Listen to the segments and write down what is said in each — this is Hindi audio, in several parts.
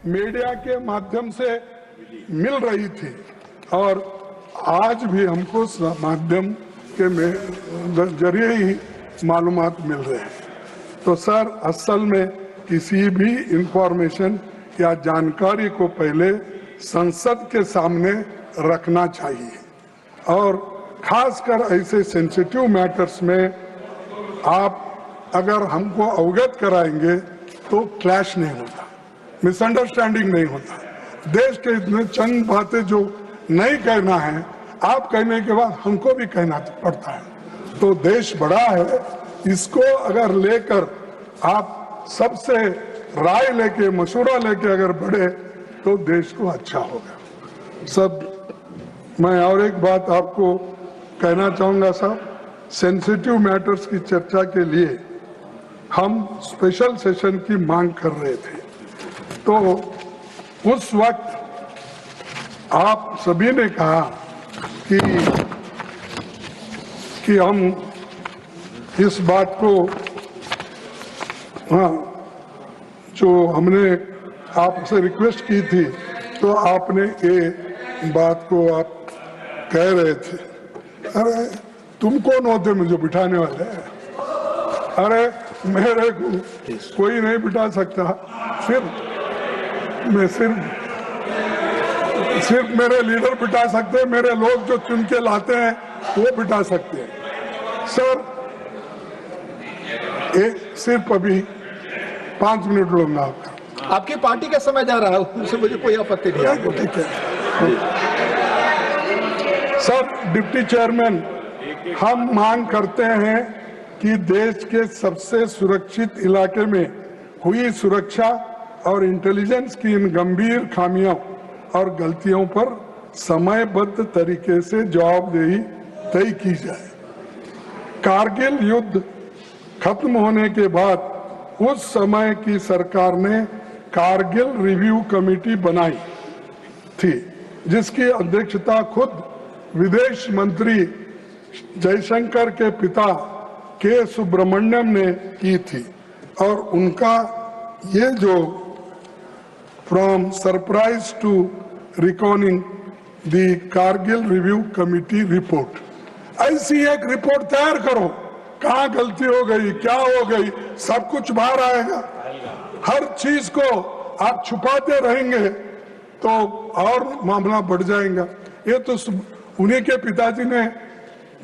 मीडिया के माध्यम से मिल रही थी और आज भी हमको माध्यम के जरिए ही मालूमात मिल रहे हैं। तो सर, असल में किसी भी इंफॉर्मेशन या जानकारी को पहले संसद के सामने रखना चाहिए और खासकर ऐसे सेंसिटिव मैटर्स में आप अगर हमको अवगत कराएंगे तो क्लैश नहीं होता, मिसअंडरस्टैंडिंग नहीं होता। देश के इतने चंद बातें जो नहीं कहना है, आप कहने के बाद हमको भी कहना पड़ता है। तो देश बड़ा है, इसको अगर लेकर आप सबसे राय लेके, मशवरा लेके अगर बढ़े तो देश को अच्छा होगा। सब मैं और एक बात आपको कहना चाहूंगा साहब, सेंसिटिव मैटर्स की चर्चा के लिए हम स्पेशल सेशन की मांग कर रहे थे, तो उस वक्त आप सभी ने कहा कि हम इस बात को, हाँ, जो हमने आपसे रिक्वेस्ट की थी तो आपने ये बात को आप कह रहे थे। अरे तुम कौन होते मुझे बिठाने वाले? अरे मेरे को कोई नहीं बिठा सकता, सिर्फ मेरे लीडर बिठा सकते हैं, मेरे लोग जो चुन के लाते हैं वो बिठा सकते हैं। सर, सिर्फ अभी 5 मिनट लूंगा आपका। आपकी पार्टी का समय जा रहा है, उससे मुझे कोई आपत्ति नहीं है। ठीक है सर। डिप्टी चेयरमैन, हम मांग करते हैं कि देश के सबसे सुरक्षित इलाके में हुई सुरक्षा और इंटेलिजेंस की इन गंभीर खामियों और गलतियों पर समयबद्ध तरीके से जवाबदेही तय की जाए। कारगिल युद्ध खत्म होने के बाद उस समय की सरकार ने कारगिल रिव्यू कमेटी बनाई थी, जिसकी अध्यक्षता खुद विदेश मंत्री जयशंकर के पिता के सुब्रमण्यम ने की थी। और उनका ये जो from surprise to recording the Kargil review committee report, ऐसी एक रिपोर्ट तैयार करो, कहाँ गलती हो गई, क्या हो गई, सब कुछ बाहर आएगा। हर चीज को आप छुपाते रहेंगे तो और मामला बढ़ जाएगा। ये तो उन्हीं के पिताजी ने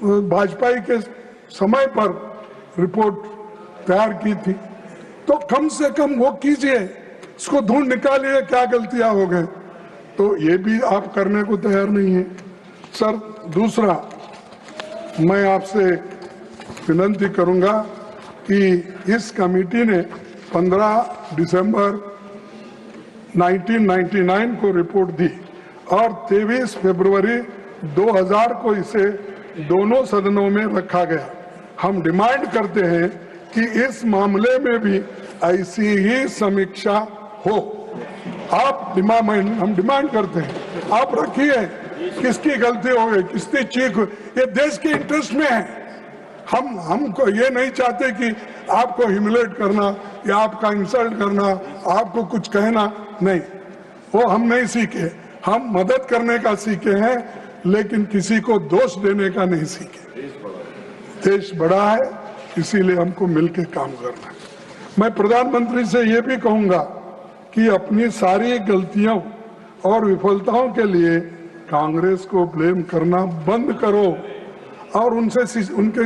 वाजपेयी के समय पर रिपोर्ट तैयार की थी, तो कम से कम वो कीजिए, इसको ढूंढ निकालिए क्या गलतियां हो गए। तो ये भी आप करने को तैयार नहीं है। सर, दूसरा मैं आपसे विनती करूंगा कि इस कमेटी ने 15 दिसंबर 1999 को रिपोर्ट दी और 23 फरवरी 2000 को इसे दोनों सदनों में रखा गया। हम डिमांड करते हैं कि इस मामले में भी ऐसी ही समीक्षा हो। हम डिमांड करते हैं, आप रखिए, किसकी गलती हो गई, किसकी चीख, ये देश के इंटरेस्ट में है। हमको ये नहीं चाहते कि आपको ह्यूमिलेट करना या आपका इंसल्ट करना, आपको कुछ कहना, नहीं, वो हम नहीं सीखे। हम मदद करने का सीखे हैं, लेकिन किसी को दोष देने का नहीं सीखे। देश बड़ा है, इसीलिए हमको मिलकर काम करना है। मैं प्रधानमंत्री से ये भी कहूंगा कि अपनी सारी गलतियों और विफलताओं के लिए कांग्रेस को ब्लेम करना बंद करो। और उनके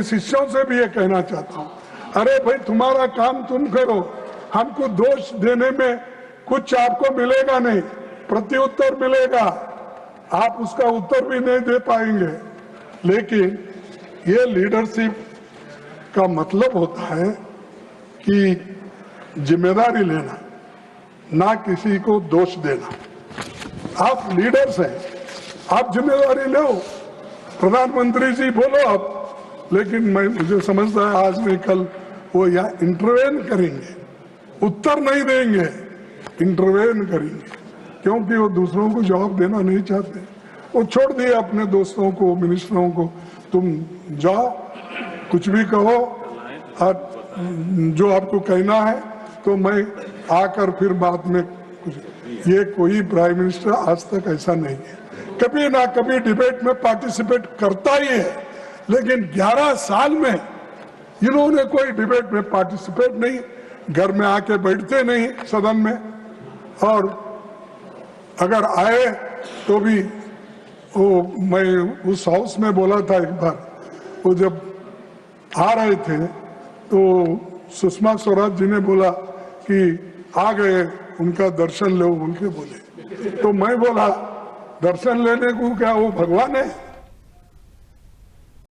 शिष्यों से भी ये कहना चाहता हूँ, अरे भाई तुम्हारा काम तुम करो, हमको दोष देने में कुछ आपको मिलेगा नहीं, प्रत्युत्तर मिलेगा, आप उसका उत्तर भी नहीं दे पाएंगे। लेकिन ये लीडरशिप का मतलब होता है कि जिम्मेदारी लेना, ना किसी को दोष देना। आप लीडर्स हैं, आप जिम्मेदारी लो। प्रधानमंत्री जी बोलो आप, लेकिन मुझे समझता है आज नहीं कल वो यहाँ इंटरवेन करेंगे, उत्तर नहीं देंगे, इंटरवेन करेंगे, क्योंकि वो दूसरों को जवाब देना नहीं चाहते। वो छोड़ दिए अपने दोस्तों को, मिनिस्टरों को, तुम जाओ कुछ भी कहो और जो आपको कहना है, तो मैं आकर फिर बाद में कुछ। ये कोई प्राइम मिनिस्टर आज तक ऐसा नहीं है, कभी ना कभी डिबेट में पार्टिसिपेट करता ही है, लेकिन 11 साल में इन्होंने कोई डिबेट में पार्टिसिपेट नहीं, घर में आके बैठते नहीं सदन में, और अगर आए तो भी वो, मैं उस हाउस में बोला था एक बार, वो जब आ रहे थे तो सुषमा स्वराज जी ने बोला कि आ गए, उनका दर्शन लो, उनके बोले, तो मैं बोला दर्शन लेने को क्या वो भगवान है?